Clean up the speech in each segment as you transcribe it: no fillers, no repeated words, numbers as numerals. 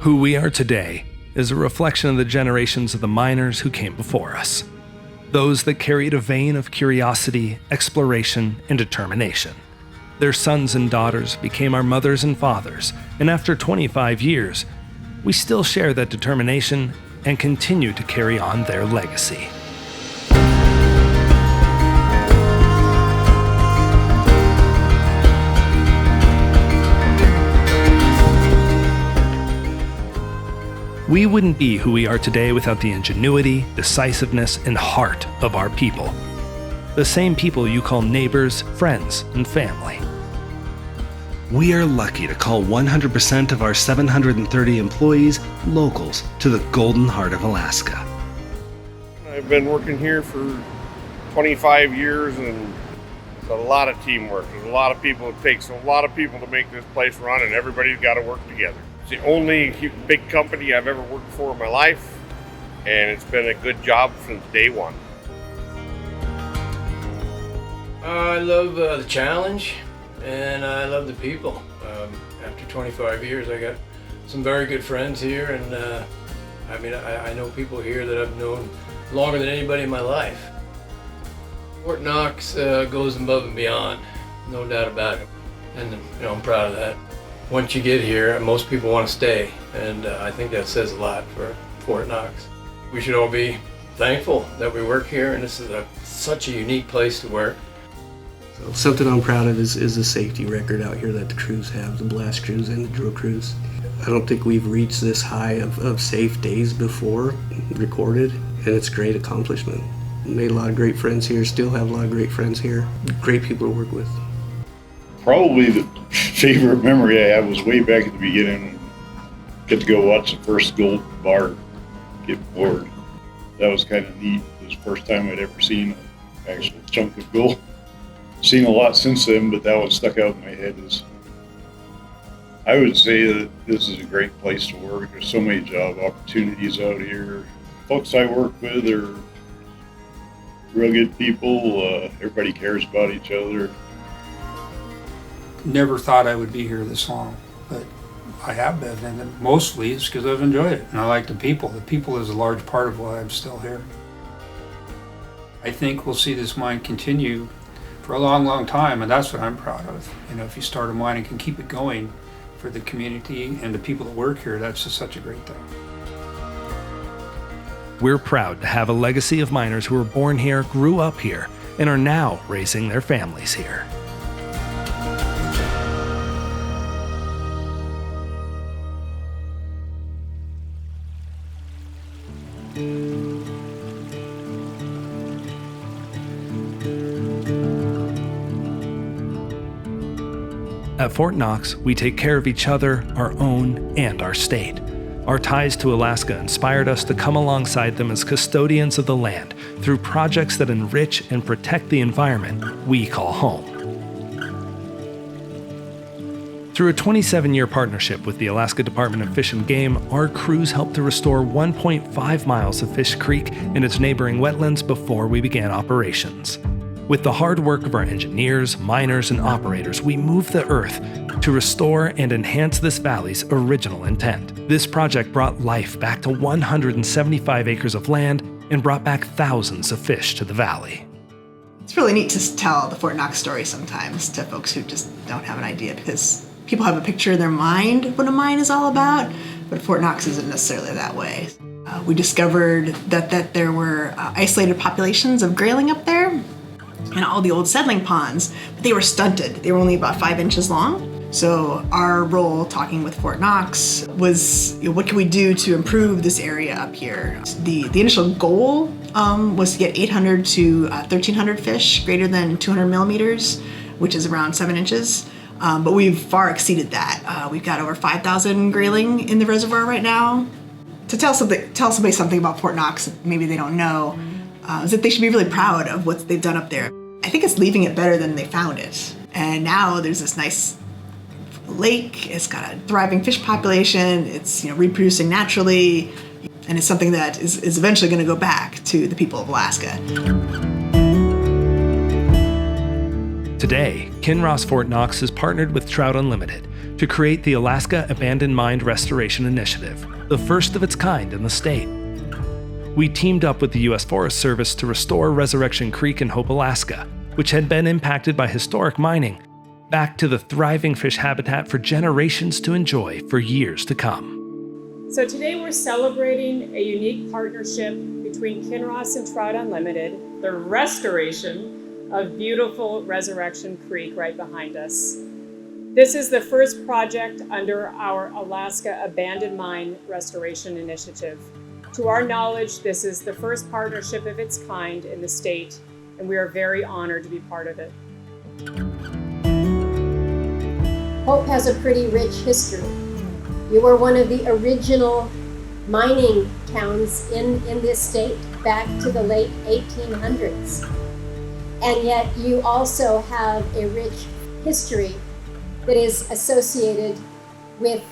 Who we are today is a reflection of the generations of the miners who came before us. Those that carried a vein of curiosity, exploration, and determination. Their sons and daughters became our mothers and fathers, and after 25 years, we still share that determination and continue to carry on their legacy. We wouldn't be who we are today without the ingenuity, decisiveness, and heart of our people. The same people you call neighbors, friends, and family. We are lucky to call 100% of our 730 employees locals to the Golden Heart of Alaska. I've been working here for 25 years, and it's a lot of teamwork. There's a lot of people. It takes a lot of people to make this place run, and everybody's got to work together. It's the only big company I've ever worked for in my life, and it's been a good job since day one. I love the challenge, and I love the people. After 25 years, I got some very good friends here, and I know people here that I've known longer than anybody in my life. Fort Knox goes above and beyond, no doubt about it, and I'm proud of that. Once you get here, most people want to stay, and I think that says a lot for Fort Knox. We should all be thankful that we work here, and this is such a unique place to work. So something I'm proud of is the safety record out here that the crews have, the blast crews and the drill crews. I don't think we've reached this high of safe days before recorded, and it's a great accomplishment. Made a lot of great friends here, still have a lot of great friends here, great people to work with. Probably the favorite memory I have was way back at the beginning. Get to go watch the first gold bar get poured. That was kind of neat. It was the first time I'd ever seen an actual chunk of gold. Seen a lot since then, but that one stuck out in my head. I would say that this is a great place to work. There's so many job opportunities out here. Folks I work with are real good people. Everybody cares about each other. Never thought I would be here this long, but I have been, and mostly it's because I've enjoyed it, and I like the people. The people is a large part of why I'm still here. I think we'll see this mine continue for a long, long time, and that's what I'm proud of. If you start a mine and can keep it going for the community and the people that work here, that's just such a great thing. We're proud to have a legacy of miners who were born here, grew up here, and are now raising their families here. At Fort Knox, we take care of each other, our own, and our state. Our ties to Alaska inspired us to come alongside them as custodians of the land through projects that enrich and protect the environment we call home. Through a 27-year partnership with the Alaska Department of Fish and Game, our crews helped to restore 1.5 miles of Fish Creek and its neighboring wetlands before we began operations. With the hard work of our engineers, miners, and operators, we moved the earth to restore and enhance this valley's original intent. This project brought life back to 175 acres of land and brought back thousands of fish to the valley. It's really neat to tell the Fort Knox story sometimes to folks who just don't have an idea, because people have a picture in their mind what a mine is all about, but Fort Knox isn't necessarily that way. We discovered that there were isolated populations of grayling up there, and all the old settling ponds, but they were stunted. They were only about 5 inches long. So our role, talking with Fort Knox, was what can we do to improve this area up here? The initial goal was to get 800 to 1,300 fish greater than 200 millimeters, which is around 7 inches. But we've far exceeded that. We've got over 5,000 grayling in the reservoir right now. To tell somebody something about Fort Knox that maybe they don't know, is that they should be really proud of what they've done up there. I think it's leaving it better than they found it. And now there's this nice lake, it's got a thriving fish population, it's reproducing naturally, and it's something that is eventually going to go back to the people of Alaska. Today, Kinross Fort Knox is partnered with Trout Unlimited to create the Alaska Abandoned Mine Restoration Initiative, the first of its kind in the state. We teamed up with the U.S. Forest Service to restore Resurrection Creek in Hope, Alaska, which had been impacted by historic mining, back to the thriving fish habitat for generations to enjoy for years to come. So today we're celebrating a unique partnership between Kinross and Trout Unlimited, the restoration of beautiful Resurrection Creek right behind us. This is the first project under our Alaska Abandoned Mine Restoration Initiative. To our knowledge, this is the first partnership of its kind in the state, and we are very honored to be part of it. Hope has a pretty rich history. You were one of the original mining towns in this state back to the late 1800s. And yet you also have a rich history that is associated with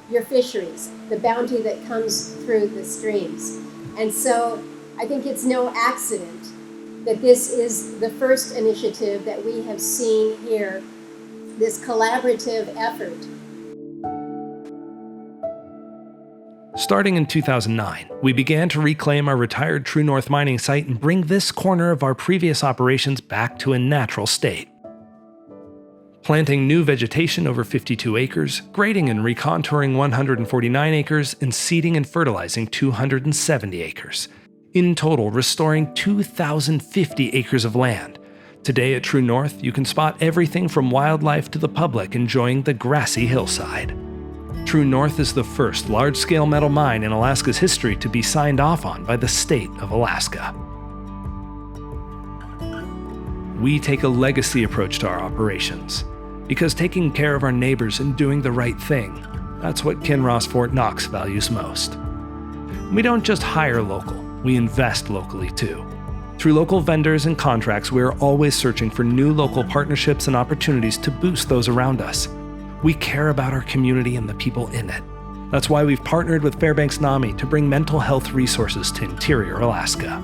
your fisheries, the bounty that comes through the streams. And so I think it's no accident that this is the first initiative that we have seen here, this collaborative effort. Starting in 2009, we began to reclaim our retired True North mining site and bring this corner of our previous operations back to a natural state. Planting new vegetation over 52 acres, grading and recontouring 149 acres, and seeding and fertilizing 270 acres. In total, restoring 2,050 acres of land. Today at True North, you can spot everything from wildlife to the public enjoying the grassy hillside. True North is the first large-scale metal mine in Alaska's history to be signed off on by the state of Alaska. We take a legacy approach to our operations, because taking care of our neighbors and doing the right thing, that's what Kinross Fort Knox values most. We don't just hire local, we invest locally too. Through local vendors and contracts, we are always searching for new local partnerships and opportunities to boost those around us. We care about our community and the people in it. That's why we've partnered with Fairbanks NAMI to bring mental health resources to interior Alaska.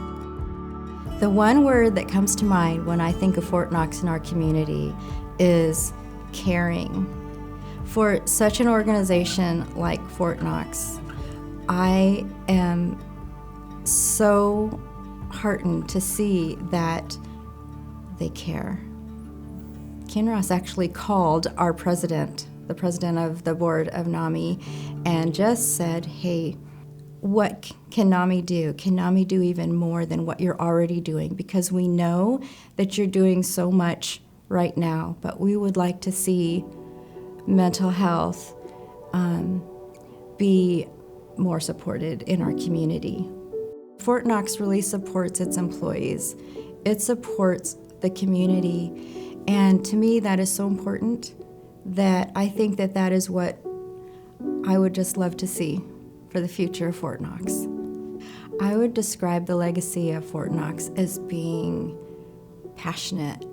The one word that comes to mind when I think of Fort Knox in our community is caring. For such an organization like Fort Knox, I am so heartened to see that they care. Kinross actually called our president, the president of the board of NAMI, and just said, hey, what can NAMI do? Can NAMI do even more than what you're already doing? Because we know that you're doing so much right now, but we would like to see mental health be more supported in our community. Fort Knox really supports its employees. It supports the community, and to me that is so important that I think that that is what I would just love to see for the future of Fort Knox. I would describe the legacy of Fort Knox as being passionate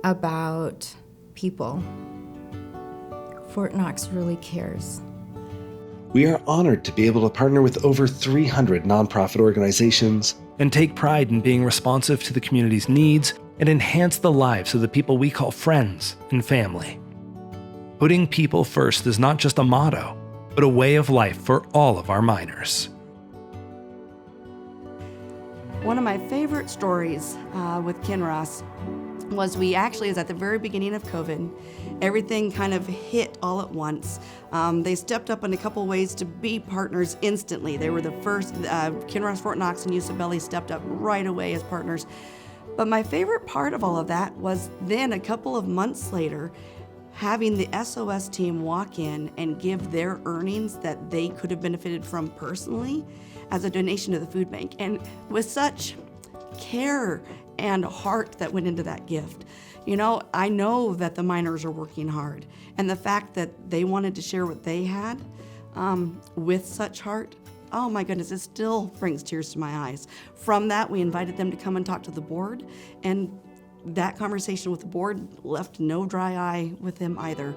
about people. Fort Knox really cares. We are honored to be able to partner with over 300 nonprofit organizations and take pride in being responsive to the community's needs and enhance the lives of the people we call friends and family. Putting people first is not just a motto, but a way of life for all of our miners. One of my favorite stories with Kinross was we actually, is at the very beginning of COVID, everything kind of hit all at once. They stepped up in a couple ways to be partners instantly. They were the first, Kinross Fort Knox and Usabelli stepped up right away as partners. But my favorite part of all of that was then a couple of months later, having the SOS team walk in and give their earnings that they could have benefited from personally as a donation to the food bank. And with such care and heart that went into that gift. You know, I know that the miners are working hard, and the fact that they wanted to share what they had with such heart, oh my goodness, it still brings tears to my eyes. From that, we invited them to come and talk to the board, and that conversation with the board left no dry eye with them either.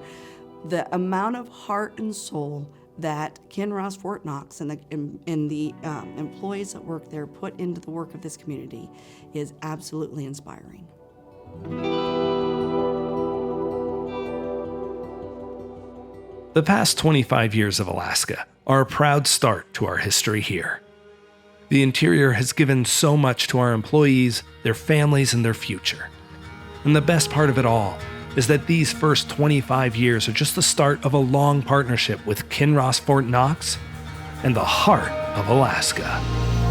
The amount of heart and soul that Kinross Fort Knox and the employees that work there put into the work of this community is absolutely inspiring. The past 25 years of Alaska are a proud start to our history here. The interior has given so much to our employees, their families, and their future. And the best part of it all is that these first 25 years are just the start of a long partnership with Kinross Fort Knox and the heart of Alaska.